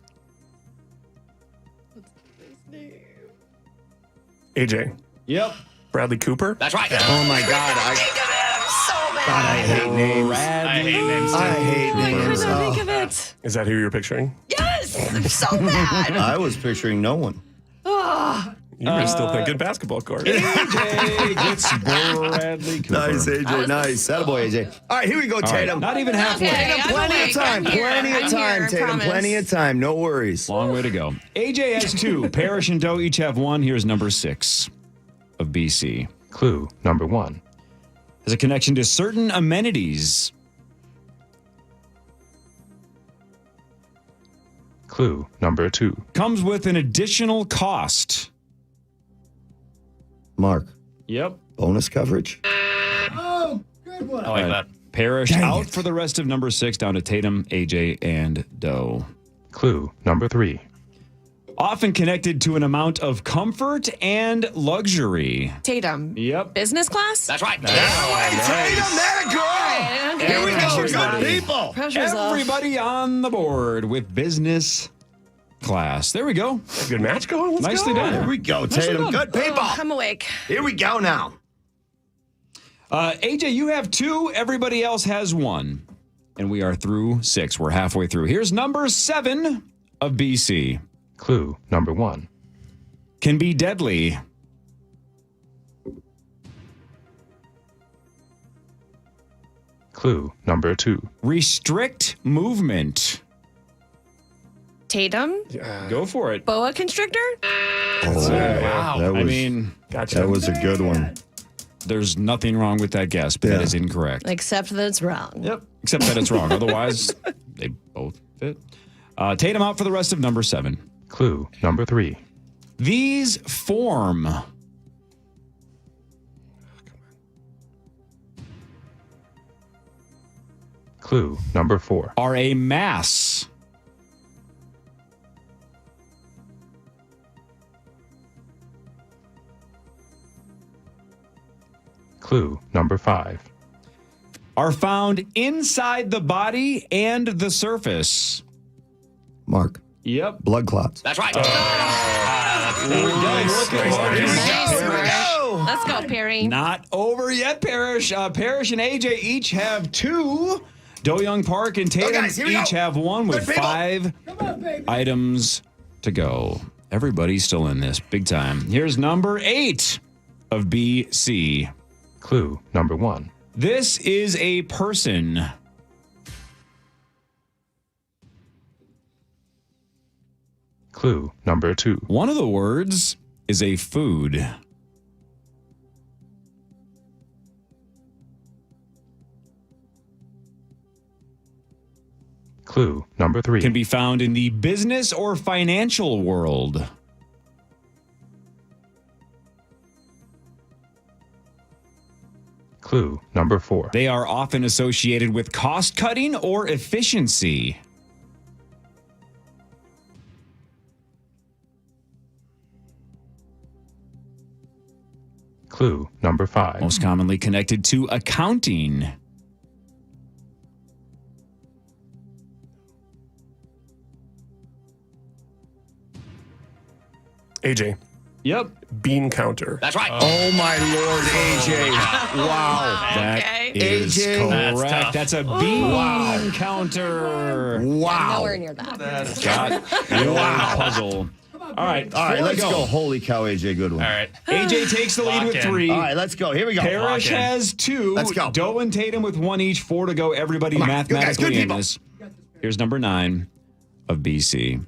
AJ. Yep. Bradley Cooper. That's right. Oh my God. God, I hate names. I hate names too. I hate I could names. not think of it. Is that who you're picturing? Yes, I'm so mad. I was picturing no one. Oh, You were still thinking basketball court. AJ gets Bradley Cooper. Nice, AJ. Nice. Attaboy, AJ. All right, here we go, Tatum. Not even halfway. okay. I'm Plenty awake. of time. I'm here. Plenty I'm of time, here, Tatum. promise. Plenty of time. No worries. Long way to go. AJ has 2. Parrish and Doe each have 1. Here's number 6 of BC. Clue number 1. Has a connection to certain amenities. Clue number 2. Comes with an additional cost. Mark, Yep. bonus coverage? Oh, good one. I like that. Parrish Dang out it. for the rest of number 6, down to Tatum, AJ, and Doe. Clue number 3. Often connected to an amount of comfort and luxury. Tatum. Yep. Business class? That's right. Tatum, that a girl. Here we go. Pressure's off. Good people. Pressure's off. Everybody on the board with business class. There we go. Good match going. Let's Nicely go. done. Here we go, Nicely Tatum. done. Good people. Oh, I'm awake. Here we go now. AJ, you have 2. Everybody else has 1. And we are through 6. We're halfway through. Here's number 7 of BC. Clue number 1. Can be deadly. Clue number 2. Restrict movement. Tatum? Go for it. Boa constrictor? Oh, Wow. That was, I mean, Gotcha. that was a good one. there's nothing wrong with that guess, but that is incorrect. Except that it's wrong. Yep. Except that it's wrong. Otherwise, they both fit. Tatum out for the rest of number 7. Clue number 3. These form. Clue number 4. Are a mass. Clue number 5. Are found inside the body and the surface. Mark, Yep. blood clots. That's right. Let's go, Perry. Not over yet, Parrish. Parrish and AJ each have 2. Do-Hyoung Park and Tatum guys, here we each go. have 1 with Good people. 5 items to go. Everybody's still in this big time. Here's number 8 of BC. Clue number 1. This is a person. Clue number 2. One of the words is a food. Clue number 3. Can be found in the business or financial world. Clue number 4. They are often associated with cost cutting or efficiency. Clue number 5. Most commonly connected to accounting. AJ. Yep. Bean counter. That's right. Oh, my Lord, AJ. Wow. That is AJ. correct. That's a bean counter. Wow. Nowhere near that. Got your puzzle. All right, Let's go. Holy cow, AJ, good one. All right. AJ takes the lead Lock with in. 3. All right, let's go. Here we go. Parrish Lock in. has 2. Let's go. Doe and Tatum with 1 each. 4 to go. Everybody Come on, you guys, mathematically good in people. this. Here's number 9 of BC.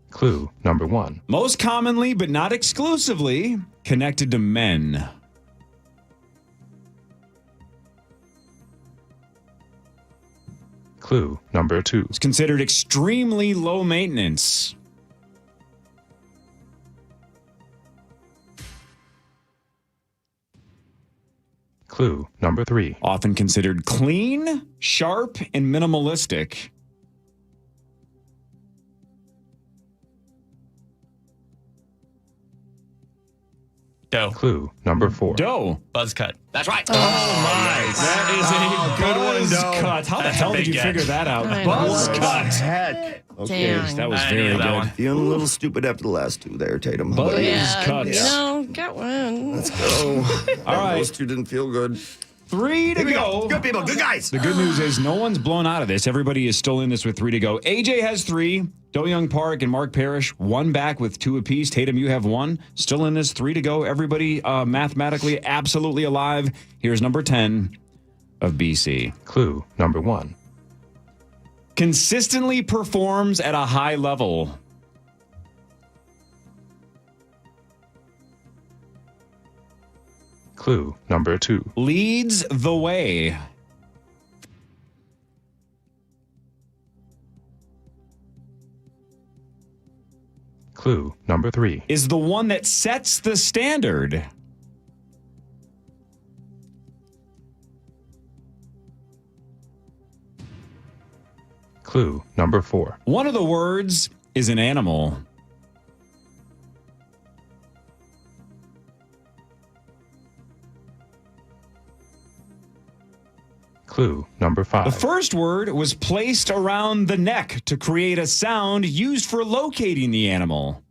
Clue number 1. Most commonly, but not exclusively, connected to men. Clue number 2. It's considered extremely low maintenance. Clue number 3. Often considered clean, sharp, and minimalistic. Doe. Clue number 4. Doe. Buzz cut. That's right. That is a good one, Doe. cut. How the That's a hell did big you get. figure that out? I know. Buzz What cut. the heck? Okay. Dang. That was I very knew that good. one. Feeling a little stupid after the last 2 there, Tatum. How Buzz about you? Yeah, cut. you know, get one. Let's go. All right. Those 2 didn't feel good. 3 to Here we go. go. Good people. Good guys. The good news is no one's blown out of this. Everybody is still in this with 3 to go. AJ has 3. Do-Hyoung Park and Mark Parrish, 1 back with 2 apiece. Tatum, you have 1. Still in this, 3 to go. Everybody mathematically absolutely alive. Here's number 10 of BC. Clue number 1. Consistently performs at a high level. Clue number 2. Leads the way. Clue number 3. Is the one that sets the standard. Clue number 4. One of the words is an animal. Clue number 5. The first word was placed around the neck to create a sound used for locating the animal.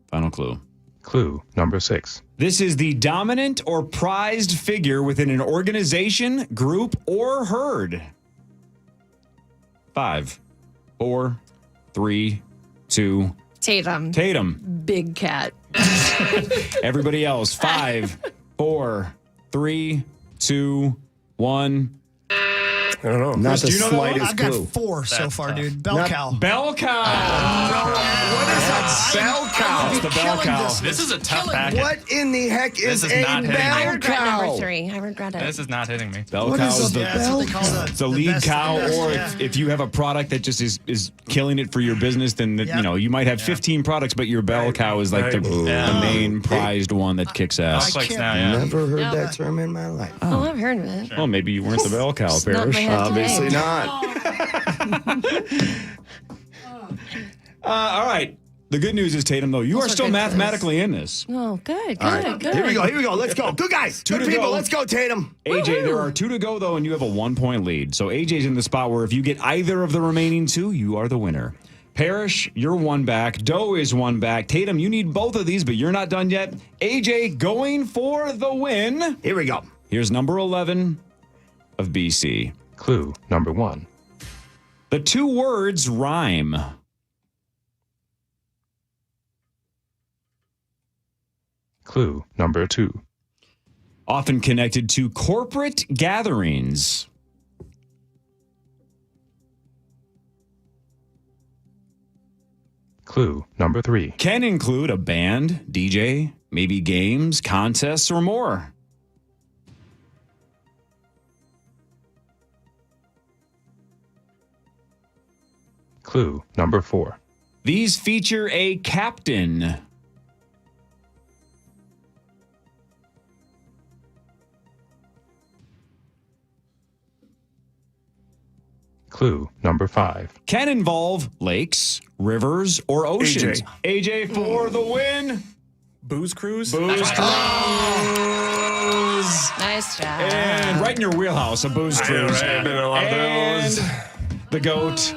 Final clue. Clue number 6. This is the dominant or prized figure within an organization, group, or herd. 5, 4, 3, 2. Tatum. Big cat. Everybody else. 5, 4, 3, 2, 1. I don't know. Not the do you know that one? slightest I've got clue. 4 so far, dude. Bell Not- cow. Bell cow. What is a bell cow? It's the bell cow. This is a tough packet. What in the heck is This is a not hitting. I bell regret number cow? 3. I regret it. This is not hitting me. Bell What cow is is a the That's what they call it's the lead best- cow, the best, or yeah. if you have a product that just is killing it for your business, then Yep. you know you might have 15 products, but your bell cow is like the main prized one that kicks ass. Clicks can't- now, yeah. Never heard No, that but- term in my life. Oh, I've heard of it. Well, maybe you weren't the bell cow, It's not Parrish. my head Obviously today. not. All right. The good news is, Tatum, though, you Those are are still good mathematically in this. Oh, good, All right. good. Here we go. Here we go. Let's go. Good guys. Two Good to people. go. Let's go, Tatum. AJ, there are 2 to go, though, and you have a 1-point lead. So AJ's in the spot where if you get either of the remaining 2, you are the winner. Parrish, you're 1 back. Doe is 1 back. Tatum, you need both of these, but you're not done yet. AJ going for the win. Here we go. Here's number 11 of BC. Clue number 1. The 2 words rhyme. Clue number 2. Often connected to corporate gatherings. Clue number 3. Can include a band, DJ, maybe games, contests, or more. Clue number 4. These feature a captain. Clue number 5. Can involve lakes, rivers, or oceans. AJ for the win. Booze Cruise? Booze Cruise. Cruise. Nice job. And right in your wheelhouse, a Booze I know, Cruise. right? I've been a lot of those. The GOAT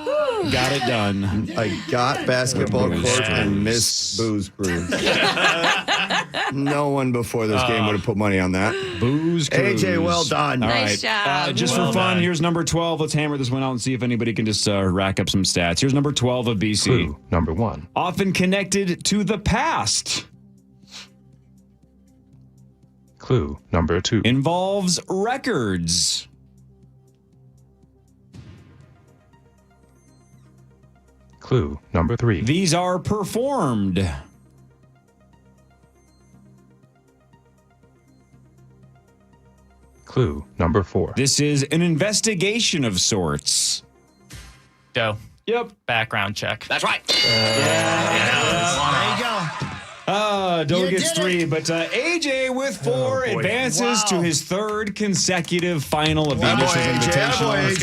got it done. I got basketball court and missed Booze Cruise. No one before this game would have put money on that. Booze Cruise. AJ, well done. All Nice right. job. Just Well for fun, done. here's number 12. Let's hammer this one out and see if anybody can just rack up some stats. Here's number 12 of BC. Clue number 1. Often connected to the past. Clue number 2. Involves records. Clue number 3. These are performed. Clue number 4. This is an investigation of sorts. Doe. Yep. Background check. That's right. There you go. Doe You gets did 3, but AJ with 4 advances to his 3rd consecutive final of the initials Invitational.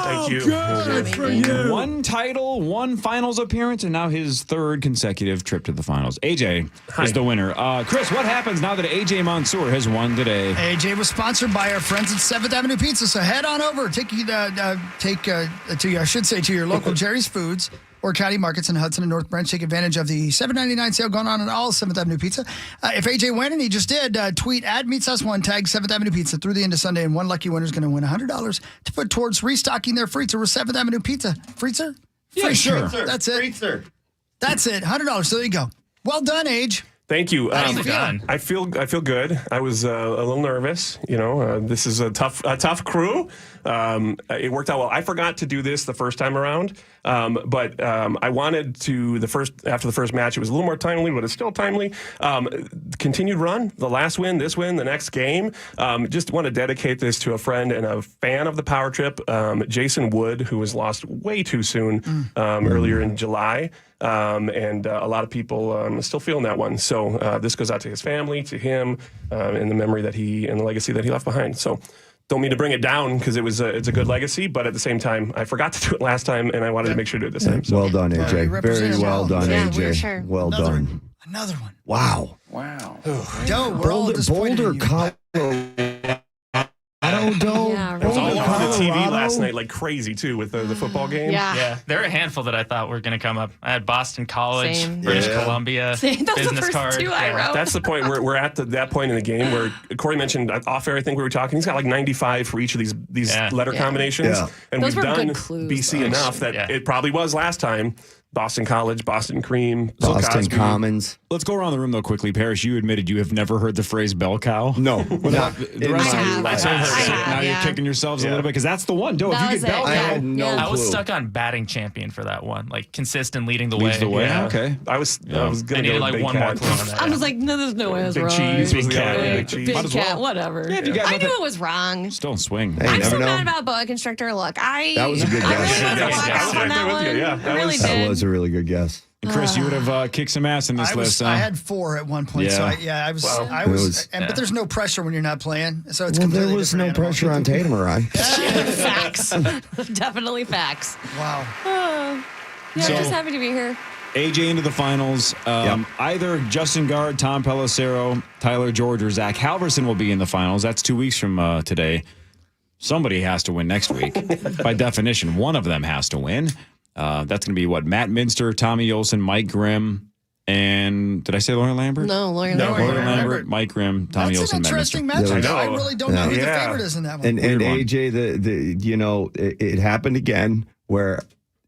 Thank you. Good for you. 1 title, 1 finals appearance, and now his 3rd consecutive trip to the finals. AJ is the winner. Chris, what happens now that AJ Mansour has won today? AJ was sponsored by our friends at 7th Avenue Pizza, so head on over. Take to your local Jerry's Foods or county markets in Hudson and North Branch. Take advantage of the $7.99 sale going on at all 7th Avenue Pizza. If AJ win, and he just did, tweet @MeetsUs1, tag 7th Avenue Pizza through the end of Sunday, and one lucky winner is going to win $100 to put towards restocking their freezer with 7th Avenue Pizza. Freezer? Yeah, sure. That's it. That's it. $100. So there you go. Well done, AJ. Thank you. How do you feel? I feel good. I was a little nervous. This is a tough crew. It worked out well. I forgot to do this the first time around, but I wanted to after the first match. It was a little more timely, but it's still timely. Continued run, the last win, this win, the next game. Just want to dedicate this to a friend and a fan of the Power Trip, Jason Wood, who was lost way too soon earlier in July. And a lot of people are still feeling that one. So this goes out to his family, to him, and the memory that and the legacy that he left behind. So don't mean to bring it down because it's a good legacy, but at the same time, I forgot to do it last time, and I wanted to make sure to do it this time. So. Well done, AJ. Very well done, Yeah, AJ. we're sure. Well done. Another one. Wow. Doe, we're all disappointed in Boulder, you. Colorado. Yeah, It was all right. over the TV Colorado? last night like crazy, too, with the football game. Yeah, there are a handful that I thought were going to come up. I had Boston College, Same. British Yeah. Columbia, Same. Those are the business first card. 2 I wrote. That's the point. We're at that point in the game where Corey mentioned off air. I think we were talking. He's got like 95 for each of these letter combinations, and Those we've were done good clues, BC though. enough that it probably was last time. Boston College, Boston Cream, Bill Boston Cosby. Commons. Let's go around the room, though, quickly. Parrish, you admitted you have never heard the phrase bell cow. No. Not the rest I of you. have. Right, so I have, now you're yeah. kicking yourselves a little bit because that's the one. Doe, if That you was get bell it, I yeah. cow, had no I was clue. stuck on batting champion for that one, like consistent leading the leads way. the way. Yeah. Okay. I was I going to needed go like Big one Cat. more clue on that. I was like, no, there's no way I was Big wrong. cheese was Big the cat, other. yeah. Big cheese. Big Might as cat, well. whatever. Yeah, if you got I nothing- knew it was wrong. Still swing. Hey, I'm never so know. mad about boa constrictor. Look, That was a good I guess. really wanted to walk Yeah, out I on was that right there with one. you. Yeah, I really That did. was a really good guess. And Chris, you would have kicked some ass in this list. I had 4 at one point. Yeah. So I was, It was- but there's no pressure when you're not playing. So it's Well, completely there was no different animal. pressure on Tatum or I. Facts. Definitely facts. Wow. Yeah, So- I'm just happy to be here. AJ into the finals. Either Justin Guard, Tom Pelissero, Tyler George, or Zach Halverson will be in the finals. That's 2 weeks from today. Somebody has to win next week. By definition, one of them has to win. That's going to be what? Matt Minster, Tommy Olsen, Mike Grimm, and did I say Lauren Lambert? No, Lauren Lauren Lambert. Lambert, Mike Grimm, Tommy That's Olsen, an Matt Minster. interesting matchup. Yeah, I really don't know who the favorite is in that one. And Weird one. AJ, it happened again where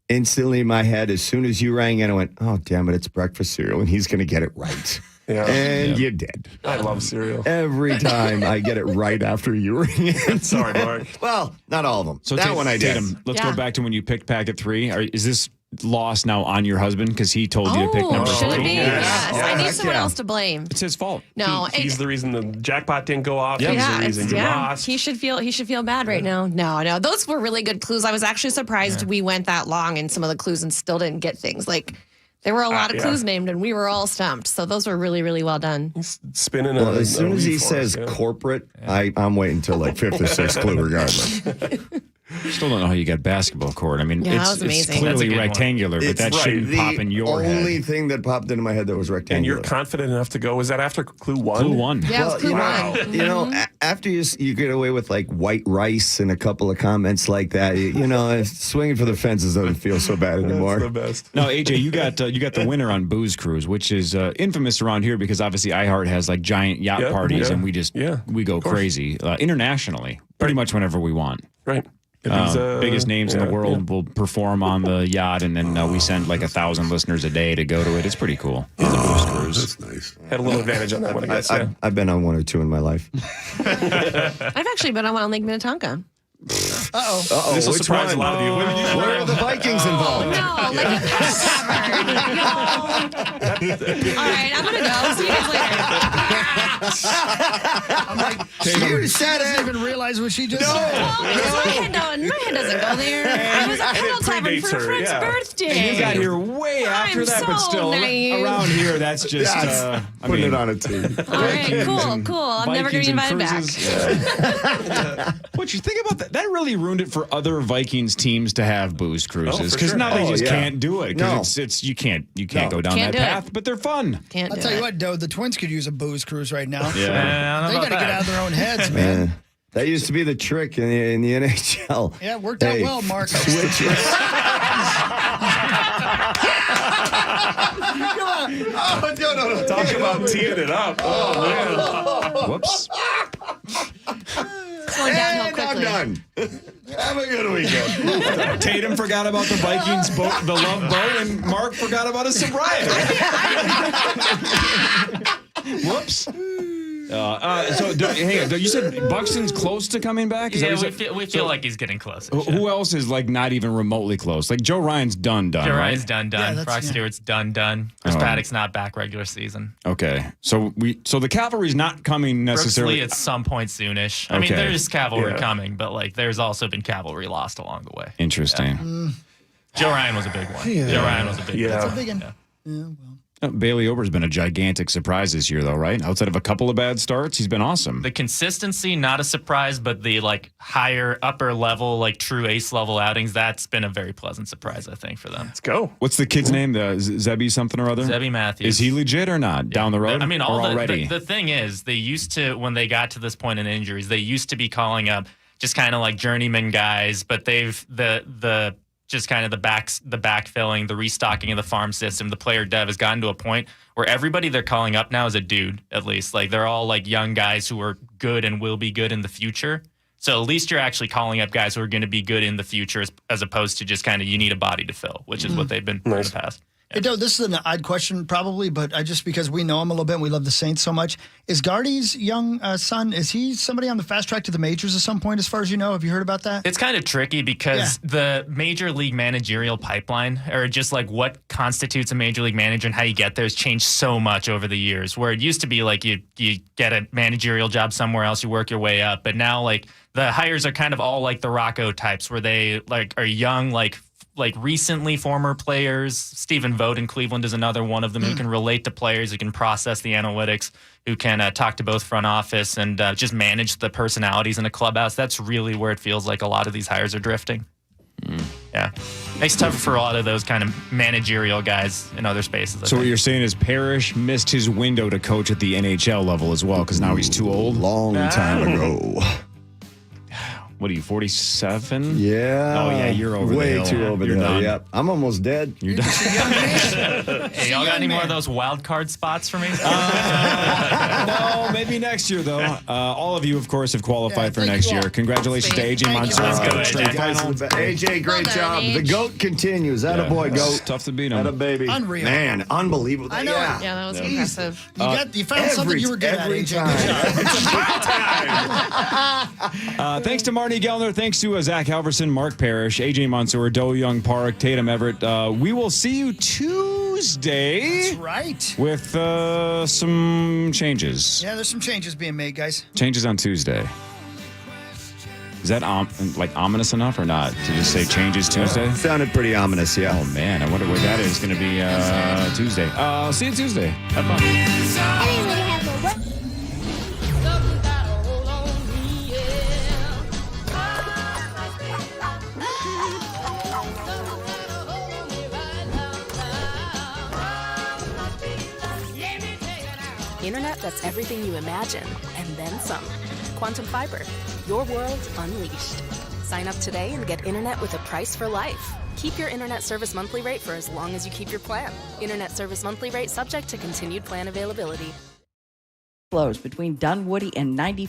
instantly in my head, as soon as you rang in, I went, oh, damn it, it's breakfast cereal, and he's going to get it right. Yeah. And you did. I love cereal. Every time I get it right after you ring in. Sorry, Mark. Well, not all of them. So that one I did. Tatum, let's Yeah. go back to when you picked packet 3. Is this loss now on your husband because he told you to pick number should 3? it be? Yes. I need heck someone yeah. else to blame. It's his fault. No, He's the reason the jackpot didn't go off. Yep. He's yeah, the reason you lost. He should feel bad right now. No, those were really good clues. I was actually surprised we went that long in some of the clues and still didn't get things. Like there were a lot of clues named and we were all stumped. So those were really, really well done. He's spinning. Well, a, as soon a as he leaf for says us, yeah. corporate, I'm waiting until like 5th or 6th clue regardless. Still don't know how you got basketball court. I mean, Yeah, that was it's amazing. clearly That's a good one. rectangular, but It's that right. shouldn't pop in your The only head. thing that popped into my head that was And rectangular. you're confident enough to go. Was that after Clue 1? Clue 1. Yeah, it was Clue One. You know, after you get away with like white rice and a couple of comments like that, swinging for the fences doesn't feel so bad anymore. That's the best. No, AJ, you got the winner on Booze Cruise, which is infamous around here because obviously iHeart has like giant yacht parties, and we go crazy internationally, pretty much whenever we want. Right. Biggest names in the world will perform on the yacht, and then we send like 1,000 listeners a day to go to it. It's pretty cool. It's a Booze Cruise. That's nice. Had a little advantage on that one, I guess. Yeah. I've been on one or two in my life. I've actually been on one on Lake Minnetonka. Uh-oh. This will Which surprise one? a lot of you. Where are the Vikings involved? No, like a tavern. All right, I'm going to go. See you guys later. I'm like, You she said doesn't it. even realize what she just said. Well, because my head doesn't go there. I was at And it Cuddle Tavern for a predates her, friend's yeah. birthday. And you got here way after I'm that, but so still naive. around here, that's just Putting it on a team. All right, cool. I'm never going to be invited back. What you think about that? That really ruined it for other Vikings teams to have booze cruises for because sure. now they Oh, just yeah. can't do it. No. It's you can't go down Can't that do it. path, but they're fun. Can't I'll do tell you it. what, though, the Twins could use a booze cruise right now. Yeah. They got to get out of their own heads, man. Man, that used to be the trick in the NHL. Yeah, it worked out well, Mark. Switch it. Oh, no. Talk about teeing it up. Oh, man. Whoops. Going downhill And quickly. I'm done. Have a good weekend. Tatum forgot about the Vikings boat, the love boat, and Mark forgot about his sobriety. Whoops. You said Buxton's close to coming back? Is that Yeah, what you said? we feel like he's getting close. Who else is like not even remotely close? Like Joe Ryan's done, Joe right? Ryan's done. Yeah, Brock Stewart's done. Chris Paddock's not back regular season. Okay, so the cavalry's not coming necessarily. Brooks Lee at some point soonish. I mean, Okay. there's cavalry coming, but like there's also been cavalry lost along the way. Interesting. Joe Ryan was a big one. Yeah. Joe Ryan was a big one. That's a big one. Yeah, well. Bailey Ober's been a gigantic surprise this year, though, right? Outside of a couple of bad starts, he's been awesome. The consistency, not a surprise, but the like higher upper level, like true ace level outings, that's been a very pleasant surprise, I think, for them. Let's go. What's the kid's name? Zebby something or other? Zebby Matthews. Is he legit or not? Down the road? I mean, or already? the thing is, they used to, when they got to this point in injuries, they used to be calling up just kind of like journeyman guys, but they've the just kind of the backfilling, the restocking of the farm system, the player dev has gotten to a point where everybody they're calling up now is a dude, at least. Like they're all like young guys who are good and will be good in the future. So at least you're actually calling up guys who are going to be good in the future as opposed to just kind of you need a body to fill, which is what they've been in the past. Hey, Doe, this is an odd question probably, but just because we know him a little bit and we love the Saints so much. Is Gardy's young son, is he somebody on the fast track to the majors at some point as far as you know? Have you heard about that? It's kind of tricky because the major league managerial pipeline, or just like what constitutes a major league manager and how you get there, has changed so much over the years. Where it used to be like you get a managerial job somewhere else, you work your way up. But now like the hires are kind of all like the Rocco types where they like are young, like recently former players. Stephen Vogt in Cleveland is another one of them who can relate to players, who can process the analytics, who can talk to both front office and just manage the personalities in a clubhouse. That's really where it feels like a lot of these hires are drifting. Yeah. Makes it tougher for a lot of those kind of managerial guys in other spaces. So what you're saying is Parrish missed his window to coach at the NHL level as well because now he's too old? Long time ago. What are you, 47? Yeah. Oh, yeah, you're over the hill. Way too over You're the hill. done. Yep. I'm almost dead. You're done. Hey, y'all got any more of those wild card spots for me? No, maybe next year, though. All of you, of course, have qualified for thank next you all. year. Congratulations to AJ Mansour. Let's go, Straight AJ. final. AJ, great Well job. done, The H. GOAT continues. That a boy, It's GOAT. tough to beat That a him. baby. Unreal. Man, unbelievable. I know. Yeah. Yeah, that was impressive. You found something you were good at, every AJ. time. Good job. Thanks to Marty Gellner. Thanks to Zach Halverson, Mark Parrish, AJ Mansour, Do-Hyoung Park, Tatum Everett. We will see you Tuesday That's right. with some changes. Yeah, there's some changes being made, guys. Changes on Tuesday. Is that ominous enough or not to just say changes Tuesday? Sounded pretty ominous, yeah. Oh, man. I wonder where that is going to be Tuesday. See you Tuesday. Have fun. Internet that's everything you imagine, and then some. Quantum Fiber, your world unleashed. Sign up today and get internet with a price for life. Keep your internet service monthly rate for as long as you keep your plan. Internet service monthly rate subject to continued plan availability. Flows between Dunwoody and 90.